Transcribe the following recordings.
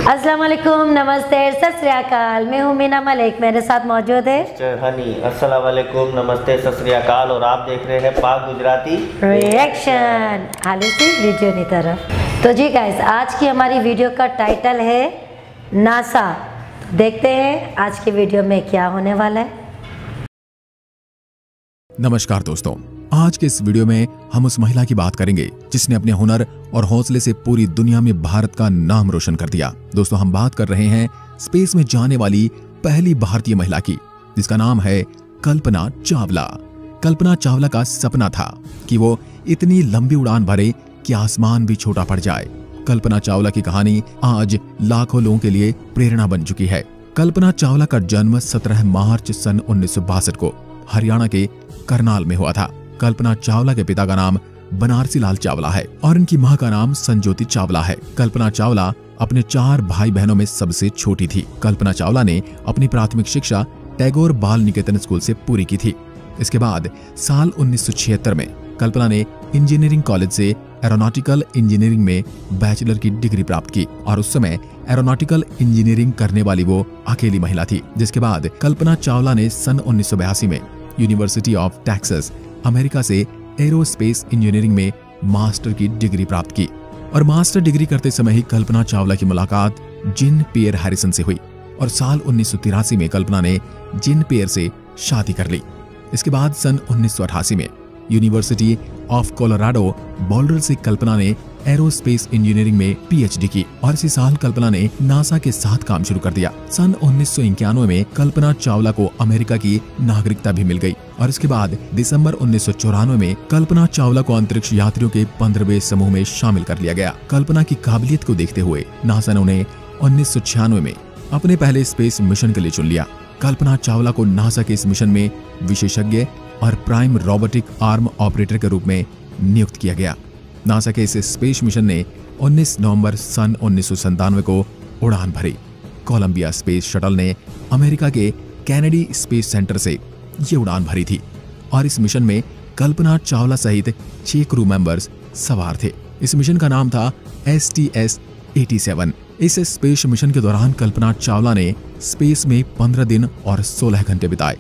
अस्सलाम वालेकुम, नमस्ते, सत श्री अकाल। मैं हूँ मीना मलिक, मेरे साथ मौजूद है हनी। अस्सलाम वालेकुम, नमस्ते, सत श्री अकाल। और आप देख रहे हैं पाक गुजराती रिएक्शन। हाली से वीडियो की तरफ। तो जी गाइस, आज की हमारी वीडियो का टाइटल है नासा। देखते हैं आज की वीडियो में क्या होने वाला है। नमस्कार दोस्तों, आज के इस वीडियो में हम उस महिला की बात करेंगे जिसने अपने हुनर और हौसले से पूरी दुनिया में भारत का नाम रोशन कर दिया। दोस्तों, हम बात कर रहे हैं स्पेस में जाने वाली पहली भारतीय महिला की, जिसका नाम है कल्पना चावला। कल्पना चावला का सपना था कि वो इतनी लंबी उड़ान भरे कि आसमान भी छोटा पड़ जाए। कल्पना चावला की कहानी आज लाखों लोगों के लिए प्रेरणा बन चुकी है। कल्पना चावला का जन्म 17 मार्च सन 1962 को हरियाणा के करनाल में हुआ था। कल्पना चावला के पिता का नाम बनारसी लाल चावला है और इनकी मां का नाम संजोती चावला है। कल्पना चावला अपने 4 भाई बहनों में सबसे छोटी थी। कल्पना चावला ने अपनी प्राथमिक शिक्षा टैगोर बाल निकेतन स्कूल से पूरी की थी। इसके बाद साल 1976 में कल्पना ने इंजीनियरिंग कॉलेज से एरोनॉटिकल इंजीनियरिंग में बैचलर की डिग्री प्राप्त की और उस समय एरोनॉटिकल इंजीनियरिंग करने वाली वो अकेली महिला थी। जिसके बाद कल्पना चावला ने सन 1982 में यूनिवर्सिटी ऑफ टेक्सास अमेरिका से एरोस्पेस इंजीनियरिंग में मास्टर की डिग्री प्राप्त की और मास्टर डिग्री करते समय ही कल्पना चावला की मुलाकात जीन पियर हैरिसन से हुई और साल 1983 में कल्पना ने जीन पियर से शादी कर ली। इसके बाद सन 1988 में यूनिवर्सिटी ऑफ कोलोराडो बोल्डर से कल्पना ने एरोस्पेस इंजीनियरिंग में पीएचडी की और इसी साल कल्पना ने नासा के साथ काम शुरू कर दिया। सन 1991 में कल्पना चावला को अमेरिका की नागरिकता भी मिल गई और इसके बाद दिसंबर 1994 में कल्पना चावला को अंतरिक्ष यात्रियों के 15वें समूह में शामिल कर लिया गया। कल्पना की काबिलियत को देखते हुए नासा ने उन्हें 1996 में अपने पहले स्पेस मिशन के लिए चुन लिया। कल्पना चावला को नासा के इस मिशन में विशेषज्ञ और प्राइम रोबोटिक आर्म ऑपरेटर के रूप में नियुक्त किया गया। नासा के इस स्पेस मिशन ने 19 नवंबर सन 1997 को उड़ान भरी। कोलंबिया स्पेस शटल ने अमेरिका के कैनेडी स्पेस सेंटर से ये उड़ान भरी थी और इस मिशन में कल्पना चावला सहित 6 क्रू मेंबर्स सवार थे। इस मिशन का नाम था STS-87। इस स्पेस मिशन के दौरान कल्पना चावला ने स्पेस में 15 दिन और 16 घंटे बिताए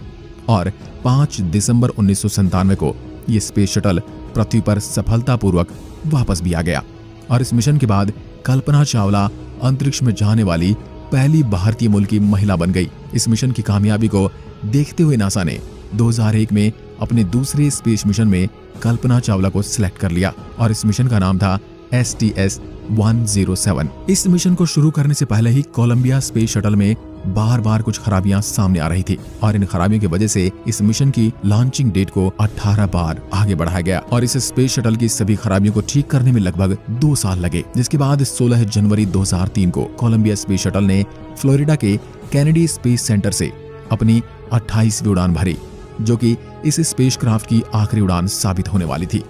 और 5 दिसंबर 1997 को ये स्पेस शटल पृथ्वी पर सफलतापूर्वक वापस भी आ गया और इस मिशन के बाद कल्पना चावला अंतरिक्ष में जाने वाली पहली भारतीय मूल की महिला बन गई। इस मिशन की कामयाबी को देखते हुए नासा ने 2001 में अपने दूसरे स्पेस मिशन में कल्पना चावला को सिलेक्ट कर लिया और इस मिशन का नाम था STS-107। इस मिशन को शुरू करने से पहले ही कोलंबिया स्पेस शटल में बार बार कुछ खराबियां सामने आ रही थी और इन खराबियों की वजह से इस मिशन की लॉन्चिंग डेट को 18 बार आगे बढ़ाया गया और इस स्पेस शटल की सभी खराबियों को ठीक करने में लगभग 2 साल लगे। जिसके बाद 16 जनवरी 2003 को कोलंबिया स्पेस शटल ने फ्लोरिडा के कैनेडी स्पेस सेंटर से अपनी 28वीं उड़ान भरी, जो कि इस स्पेसक्राफ्ट की आखिरी उड़ान साबित होने वाली थी।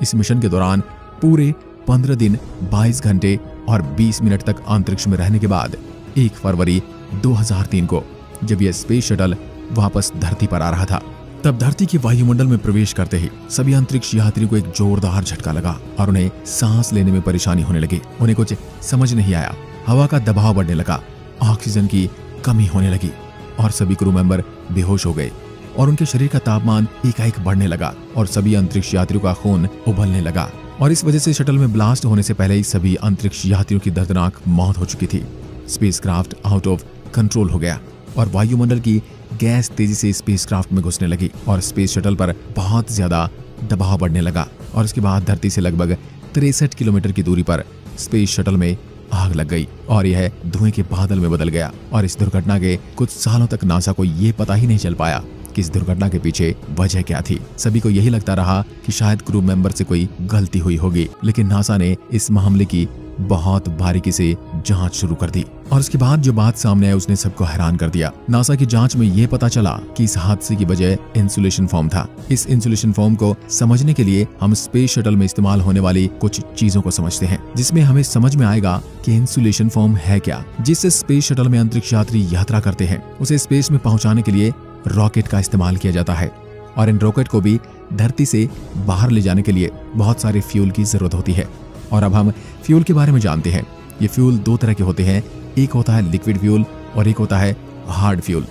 इस मिशन के दौरान पूरे 15 दिन 22 घंटे और 20 मिनट तक अंतरिक्ष में रहने के बाद 1 फरवरी 2003 को जब यह स्पेस शटल वापस धरती पर आ रहा था, तब धरती के वायुमंडल में प्रवेश करते ही सभी अंतरिक्ष यात्रियों को एक जोरदार झटका लगा और उन्हें सांस लेने में परेशानी होने लगी। उन्हें कुछ समझ नहीं आया, हवा का दबाव बढ़ने लगा, ऑक्सीजन की कमी होने लगी और सभी क्रू मेंबर बेहोश हो गए और उनके शरीर का तापमान एकाएक बढ़ने लगा और सभी अंतरिक्ष यात्रियों का खून उबलने लगा और इस वजह से शटल में ब्लास्ट होने से पहले ही सभी अंतरिक्ष यात्रियों की दर्दनाक मौत हो चुकी थी। स्पेसक्राफ्ट आउट ऑफ कंट्रोल हो गया और वायुमंडल की गैस तेजी से स्पेसक्राफ्ट में घुसने लगी और स्पेस शटल पर बहुत ज्यादा दबाव बढ़ने लगा और उसके बाद धरती से लगभग 63 किलोमीटर की दूरी पर स्पेस शटल में आग लग गई और यह धुएं के बादल में बदल गया और इस दुर्घटना के कुछ सालों तक नासा को ये पता ही नहीं चल पाया कि इस दुर्घटना के पीछे वजह क्या थी। सभी को यही लगता रहा कि शायद क्रू मेंबर से कोई गलती हुई होगी, लेकिन नासा ने इस मामले की बहुत बारीकी से जांच शुरू कर दी और उसके बाद जो बात सामने आई उसने सबको हैरान कर दिया। नासा की जांच में ये पता चला कि इस हादसे की वजह इंसुलेशन फोम था। इस इंसुलेशन फोम को समझने के लिए हम स्पेस शटल में इस्तेमाल होने वाली कुछ चीजों को समझते हैं, जिसमें हमें समझ में आएगा कि इंसुलेशन फोम है क्या। जिस स्पेस शटल में अंतरिक्ष यात्री यात्रा करते हैं उसे स्पेस में पहुंचाने के लिए रॉकेट का इस्तेमाल किया जाता है और इन रॉकेट को भी धरती से बाहर ले जाने के लिए बहुत सारे फ्यूल की जरूरत होती है। और अब हम फ्यूल के बारे में जानते हैं। ये फ्यूल 2 तरह के होते हैं, एक होता है लिक्विड फ्यूल और एक होता है हार्ड फ्यूल।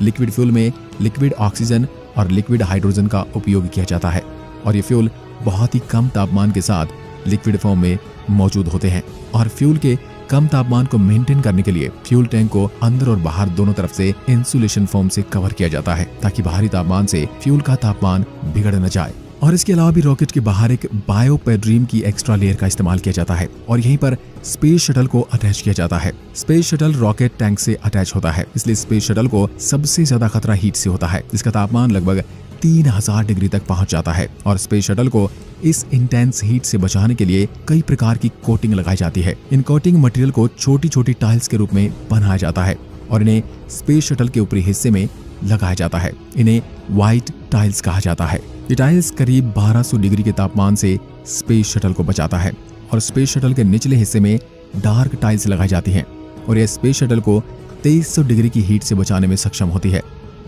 लिक्विड फ्यूल में लिक्विड ऑक्सीजन और लिक्विड हाइड्रोजन का उपयोग किया जाता है और ये फ्यूल बहुत ही कम तापमान के साथ लिक्विड फॉर्म में मौजूद होते हैं। और फ्यूल के कम तापमान को मेंटेन करने के लिए फ्यूल टैंक को अंदर और बाहर दोनों तरफ से इंसुलेशन फोम से कवर किया जाता है ताकि बाहरी तापमान से फ्यूल का तापमान बिगड़ न जाए। और इसके अलावा भी रॉकेट के बाहर एक बायोपेड्रीम की एक्स्ट्रा लेयर का इस्तेमाल किया जाता है और यहीं पर स्पेस शटल को अटैच किया जाता है। स्पेस शटल रॉकेट टैंक से अटैच होता है, इसलिए स्पेस शटल को सबसे ज्यादा खतरा हीट से होता है, जिसका तापमान लगभग 3000 डिग्री तक पहुंच जाता है। और स्पेस शटल को इस इंटेंस हीट से बचाने के लिए कई प्रकार की कोटिंग लगाई जाती है। इन कोटिंग मटेरियल को छोटी छोटी टाइल्स के रूप में बनाया जाता है और इन्हें स्पेस शटल के ऊपरी हिस्से में लगाया जाता है। इन्हें व्हाइट टाइल्स कहा जाता है। ये टाइल्स करीब 1200 डिग्री के तापमान से स्पेस शटल को बचाता है और स्पेस शटल के निचले हिस्से में डार्क टाइल्स लगाई जाती हैं और यह स्पेस शटल को 2300 डिग्री की हीट से बचाने में सक्षम होती है।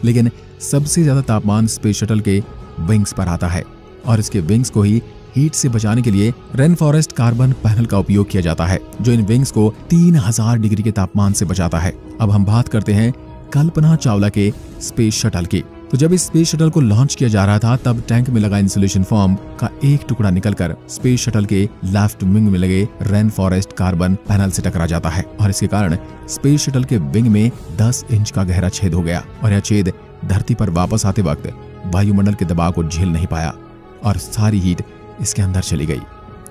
लेकिन सबसे ज्यादा तापमान स्पेस शटल के विंग्स पर आता है और इसके विंग्स को ही हीट से बचाने के लिए रेनफॉरेस्ट कार्बन पैनल का उपयोग किया जाता है, जो इन विंग्स को 3000 डिग्री के तापमान से बचाता है। अब हम बात करते हैं कल्पना चावला के स्पेस शटल की। तो जब इस स्पेस शटल को लॉन्च किया जा रहा था तब टैंक में लगा इंसुलेशन फोम का एक टुकड़ा निकलकर स्पेस शटल के लेफ्ट विंग में लगे रेन फॉरेस्ट कार्बन पैनल से टकरा जाता है और इसके कारण स्पेस शटल के विंग में 10 इंच का गहरा छेद हो गया और यह छेद धरती पर वापस आते वक्त वायुमंडल के दबाव को झेल नहीं पाया और सारी हीट इसके अंदर चली गई।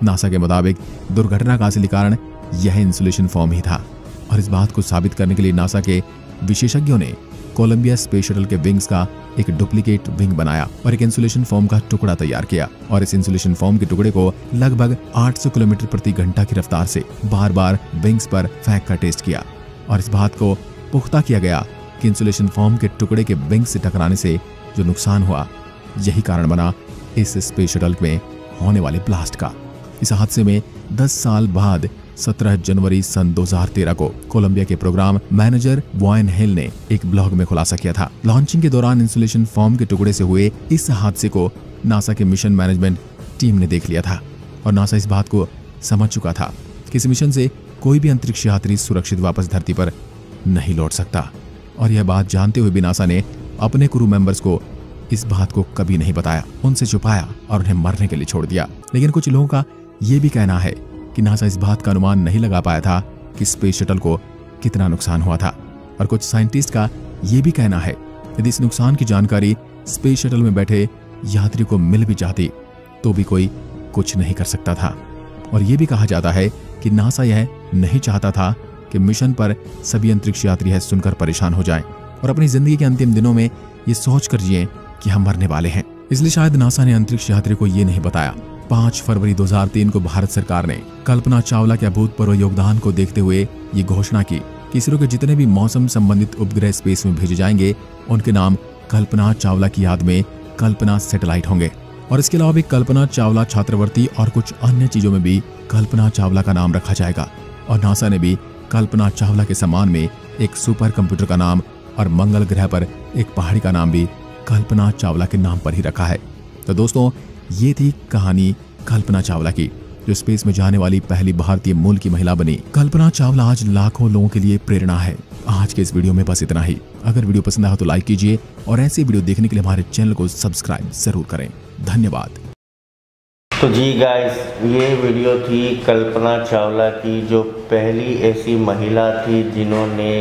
नासा के मुताबिक दुर्घटना का असली कारण यह इंसुलेशन फोम ही था और इस बात को साबित करने के लिए नासा के विशेषज्ञों ने कोलंबिया स्पेस शटल के विंग्स का एक डुप्लीकेट विंग बनाया और एक इंसुलेशन फोम का टुकड़ा तैयार किया और इस इंसुलेशन फोम के टुकड़े को लगभग 800 किलोमीटर प्रति घंटा की रफ्तार से बार बार विंग्स पर फेंक कर टेस्ट किया और इस बात को पुख्ता किया गया कि इंसुलेशन फोम के टुकड़े के विंग से टकराने से जो नुकसान हुआ यही कारण बना इस स्पेस शटल में होने वाले ब्लास्ट का। इस हादसे में 10 साल बाद 17 जनवरी सन 2013 को कोलंबिया के प्रोग्राम मैनेजर वॉयन हिल ने एक ब्लॉग में खुलासा किया था। लॉन्चिंग के दौरान इंसुलेशन फोम के टुकड़े से हुए इस हादसे को नासा के मिशन मैनेजमेंट टीम ने देख लिया था और नासा इस बात को समझ चुका था कि इस मिशन से कोई भी अंतरिक्ष यात्री सुरक्षित वापस धरती पर नहीं लौट सकता और यह बात जानते हुए भी नासा ने अपने क्रू मेंबर्स को इस बात को कभी नहीं बताया, उनसे छुपाया और उन्हें मरने के लिए छोड़ दिया। लेकिन कुछ लोगों का यह भी कहना है कि नासा इस बात का अनुमान नहीं लगा पाया था कि स्पेस शटल को कितना नुकसान हुआ था और कुछ साइंटिस्ट का यह भी कहना है यदि इस नुकसान की जानकारी स्पेस शटल में बैठे यात्री को मिल भी जाती तो भी कोई कुछ नहीं कर सकता था। और यह भी कहा जाता है कि नासा यह नहीं चाहता था कि मिशन पर सभी अंतरिक्ष यात्री यह सुनकर परेशान हो जाएं और अपनी जिंदगी के अंतिम दिनों में ये सोच कर जिएं कि हम मरने वाले हैं। इसलिए शायद नासा ने अंतरिक्ष यात्री को ये नहीं बताया। 5 फरवरी 2003 को भारत सरकार ने कल्पना चावला के अभूतपूर्व योगदान को देखते हुए ये घोषणा की कि इसरो के जितने भी मौसम संबंधित उपग्रह स्पेस में भेजे जाएंगे उनके नाम कल्पना चावला की याद में कल्पना सैटेलाइट होंगे और इसके अलावा भी कल्पना चावला छात्रवृत्ति और कुछ अन्य चीजों में भी कल्पना चावला का नाम रखा जाएगा। और नासा ने भी कल्पना चावला के सम्मान में एक सुपर कंप्यूटर का नाम और मंगल ग्रह पर एक पहाड़ी का नाम भी कल्पना चावला के नाम पर ही रखा है। तो दोस्तों, ये थी कहानी कल्पना चावला की, जो स्पेस में जाने वाली पहली भारतीय मूल की महिला बनी। कल्पना चावला आज लाखों लोगों के लिए प्रेरणा है। आज के इस वीडियो में बस इतना ही। अगर वीडियो पसंद आया तो लाइक कीजिए और ऐसे वीडियो देखने के लिए हमारे चैनल को सब्सक्राइब जरूर करें। धन्यवाद। तो जी गाइस, ये वीडियो थी कल्पना चावला की, जो पहली ऐसी महिला थी जिन्होंने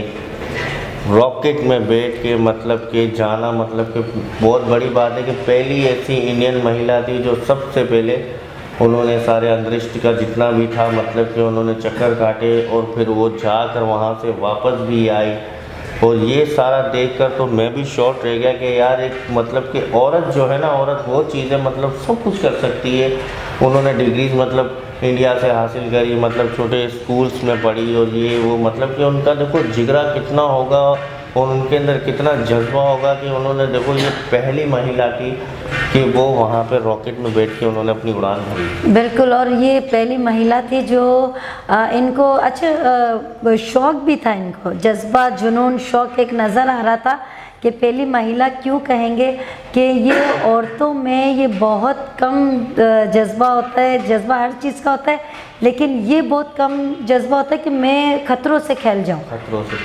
रॉकेट में बैठ के मतलब के जाना, मतलब कि बहुत बड़ी बात है कि पहली ऐसी इंडियन महिला थी जो सबसे पहले उन्होंने सारे अंतरिक्ष का जितना भी था मतलब कि उन्होंने चक्कर काटे और फिर वो जाकर वहाँ से वापस भी आई। और ये सारा देखकर तो मैं भी शॉक रह गया कि यार एक मतलब कि औरत जो है ना, औरत वो चीज़ें मतलब सब कुछ कर सकती है। उन्होंने डिग्रीज मतलब इंडिया से हासिल करी, मतलब छोटे स्कूल्स में पढ़ी और ये वो, मतलब कि उनका देखो जिगरा कितना होगा और उनके अंदर कितना जज्बा होगा कि उन्होंने देखो ये पहली महिला थी कि वो वहाँ पे रॉकेट में बैठ के उन्होंने अपनी उड़ान भरी। बिल्कुल, और ये पहली महिला थी जो इनको अच्छा शौक भी था, इनको जज्बा जुनून शौक एक नज़र आ रहा था कि पहली महिला क्यों कहेंगे कि ये औरतों में ये बहुत कम जज्बा होता है। जज्बा हर चीज़ का होता है, लेकिन ये बहुत कम जज्बा होता है कि मैं खतरों से खेल जाऊं।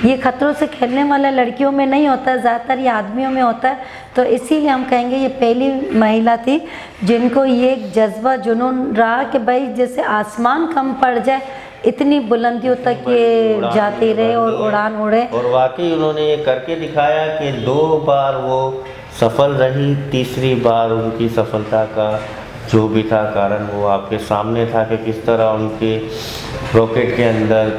ये खतरों से खेलने वाला लड़कियों में नहीं होता है, ज़्यादातर ये आदमियों में होता है। तो इसीलिए हम कहेंगे ये पहली महिला थी जिनको ये जज्बा जुनून रहा कि भाई जैसे आसमान कम पड़ जाए, इतनी बुलंदियों तक ये जाती रहे और उड़ान उड़े। और वाकई उन्होंने ये करके दिखाया कि 2 बार वो सफल रही, तीसरी बार उनकी सफलता का जो भी था कारण वो आपके सामने था कि किस तरह उनके रॉकेट के अंदर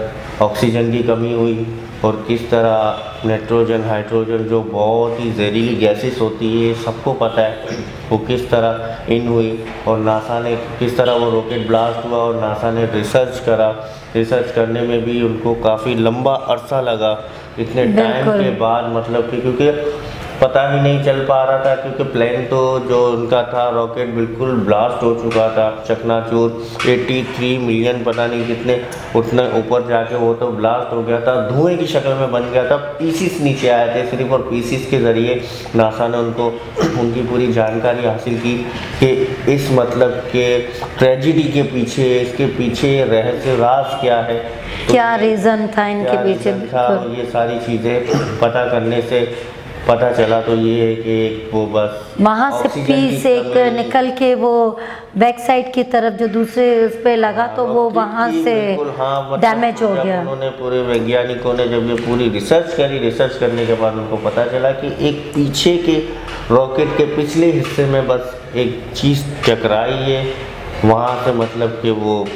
ऑक्सीजन की कमी हुई और किस तरह नाइट्रोजन, हाइड्रोजन जो बहुत ही जहरीली गैसेस होती है, सबको पता है, वो किस तरह इन हुई। और नासा ने किस तरह वो रॉकेट ब्लास्ट हुआ और नासा ने रिसर्च करा। रिसर्च करने में भी उनको काफ़ी लंबा अरसा लगा, इतने टाइम के बाद, मतलब कि क्योंकि पता ही नहीं चल पा रहा था, क्योंकि प्लेन तो जो उनका था रॉकेट बिल्कुल ब्लास्ट हो चुका था, चकनाचूर 83 मिलियन पता नहीं कितने उतने ऊपर जाके वो तो ब्लास्ट हो गया था, धुएं की शक्ल में बन गया था। पीसीस नीचे आए थे सिर्फ, और पीसीस के ज़रिए नासा ने उनकी पूरी जानकारी हासिल की कि इस मतलब के ट्रेजिडी के पीछे, इसके पीछे रहस्य राज क्या है, तो क्या रीज़न था इनके पीछे था। ये सारी चीज़ें पता करने से पता चला तो ये है कि वो बस वहाँ से पीस एक निकल के वो बैक साइड की तरफ जो दूसरे उस पर लगा तो वो वहाँ से डैमेज हो गया। उन्होंने पूरे वैज्ञानिकों ने जब ये पूरी रिसर्च करी, रिसर्च करने के बाद उनको पता चला कि एक पीछे के रॉकेट के पिछले हिस्से में बस एक चीज़ टकराई है, वहाँ से मतलब कि वो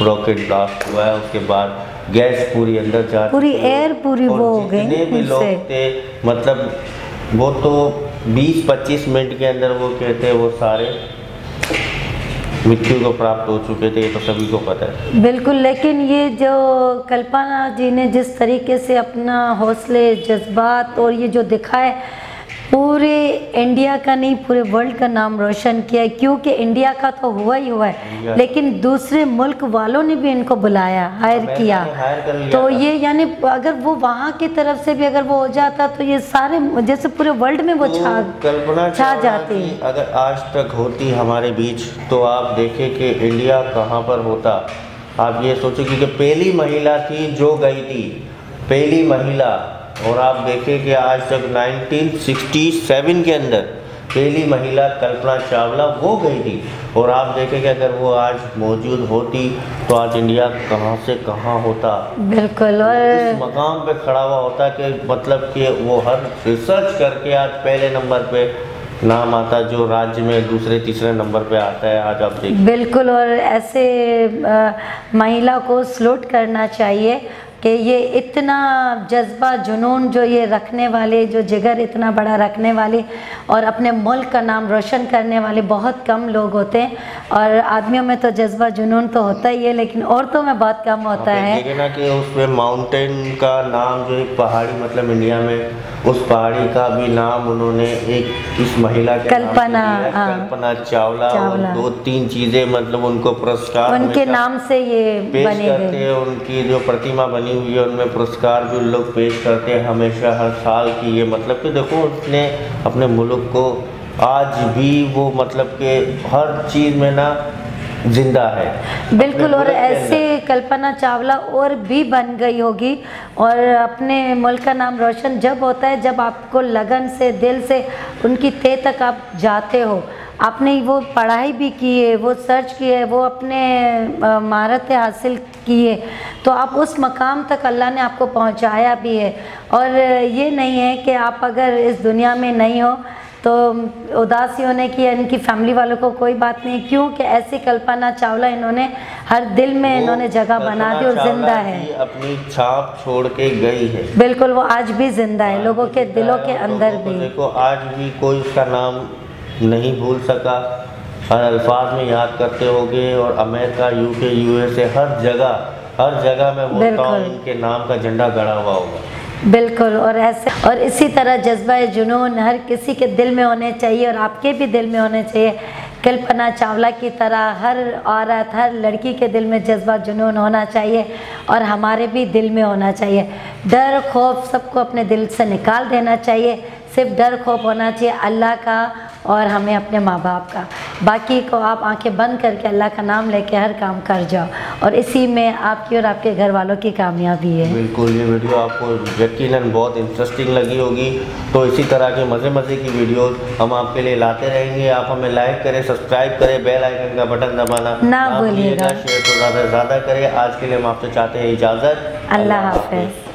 रॉकेट ब्लास्ट हुआ है। उसके बाद गैस पूरी अंदर जा, पूरी एयर पूरी वो हो गई। जितने भी लोग थे मतलब वो तो 20-25 मिनट के अंदर वो कहते हैं वो सारे मृत्यु को प्राप्त हो चुके थे, ये तो सभी को पता है। बिल्कुल, लेकिन ये जो कल्पना जी ने जिस तरीके से अपना हौसले, जज्बात और ये जो दिखाए, पूरे इंडिया का नहीं पूरे वर्ल्ड का नाम रोशन किया है। क्योंकि इंडिया का तो हुआ ही हुआ है, लेकिन दूसरे मुल्क वालों ने भी इनको बुलाया, हायर किया। तो ये यानी अगर वो वहाँ की तरफ से भी अगर वो हो जाता तो ये सारे जैसे पूरे वर्ल्ड में वो छा जाती। अगर आज तक होती हमारे बीच तो आप देखें कि इंडिया कहाँ पर होता। आप ये सोचो कि पहली महिला थी जो गई थी, पहली महिला, और आप देखें कि आज तक 1967 के अंदर पहली महिला कल्पना चावला वो गई थी। और आप देखें कि अगर वो आज मौजूद होती तो आज इंडिया कहाँ से कहाँ होता। बिल्कुल, और इस मकाम पे खड़ा हुआ होता कि मतलब कि वो हर रिसर्च करके आज पहले नंबर पे नाम आता, जो राज्य में दूसरे तीसरे नंबर पे आता है। आज आप देखिए। बिल्कुल, और ऐसे महिला को सलूट करना चाहिए कि ये इतना जज्बा, जुनून जो ये रखने वाले, जो जिगर इतना बड़ा रखने वाले और अपने मुल्क का नाम रोशन करने वाले बहुत कम लोग होते हैं। और आदमियों में तो जज्बा, जुनून तो होता ही है, लेकिन औरतों में बहुत कम होता है। देखिए ना कि उसमें माउंटेन का नाम जो एक पहाड़ी, मतलब इंडिया में उस पहाड़ी का भी नाम उन्होंने एक इस महिला के कल्पना, कल्पना चावला। 2-3 चीज़ें मतलब उनको पुरस्कार उनके नाम से ये पेश करते हैं। उनकी जो प्रतिमा बनी हुई है उनमें पुरस्कार भी लोग पेश करते हैं हमेशा, हर साल की। ये मतलब कि देखो उसने अपने मुल्क को आज भी वो मतलब कि हर चीज़ में ना जिंदा है। बिल्कुल, और ऐसे कल्पना चावला और भी बन गई होगी। और अपने मुल्क का नाम रोशन जब होता है जब आपको लगन से, दिल से उनकी तह तक आप जाते हो, आपने वो पढ़ाई भी की है, वो सर्च की है, वो अपने महारतें हासिल की है, तो आप उस मकाम तक अल्लाह ने आपको पहुंचाया भी है। और ये नहीं है कि आप अगर इस दुनिया में नहीं हो तो उदासी होने की इनकी फैमिली वालों को कोई बात नहीं, क्योंकि ऐसी कल्पना चावला इन्होंने हर दिल में इन्होंने जगह बना दी और जिंदा है, अपनी छाप छोड़ के गई है। बिल्कुल, वो आज भी जिंदा है लोगों के दिलों के अंदर भी। देखो आज भी कोई उसका नाम नहीं भूल सका, हर अल्फाज में याद करते होगे। और अमेरिका, यूके, यूएसए, हर जगह में वो इनके नाम का झंडा गड़ा हुआ होगा। बिल्कुल, और ऐसे और इसी तरह जज्बा जुनून हर किसी के दिल में होने चाहिए, और आपके भी दिल में होने चाहिए। कल्पना चावला की तरह हर औरत, हर लड़की के दिल में जज्बा जुनून होना चाहिए, और हमारे भी दिल में होना चाहिए। डर, खौफ सबको अपने दिल से निकाल देना चाहिए। सिर्फ डर खौफ होना चाहिए अल्लाह का और हमें अपने माँ बाप का। बाकी को आप आंखें बंद करके अल्लाह का नाम लेके हर काम कर जाओ और इसी में आपकी और आपके घर वालों की कामयाबी है। बिल्कुल, ये वीडियो आपको यकीनन बहुत इंटरेस्टिंग लगी होगी। तो इसी तरह के मज़े की वीडियोस हम आपके लिए लाते रहेंगे। आप हमें लाइक करें, सब्सक्राइब करें, बेल आइकन का बटन दबाना ना भूलिएगा। शेयर तो ज़्यादा से ज़्यादा करें। आज के लिए हम आपसे चाहते हैं इजाज़त। अल्लाह हाफ़िज़।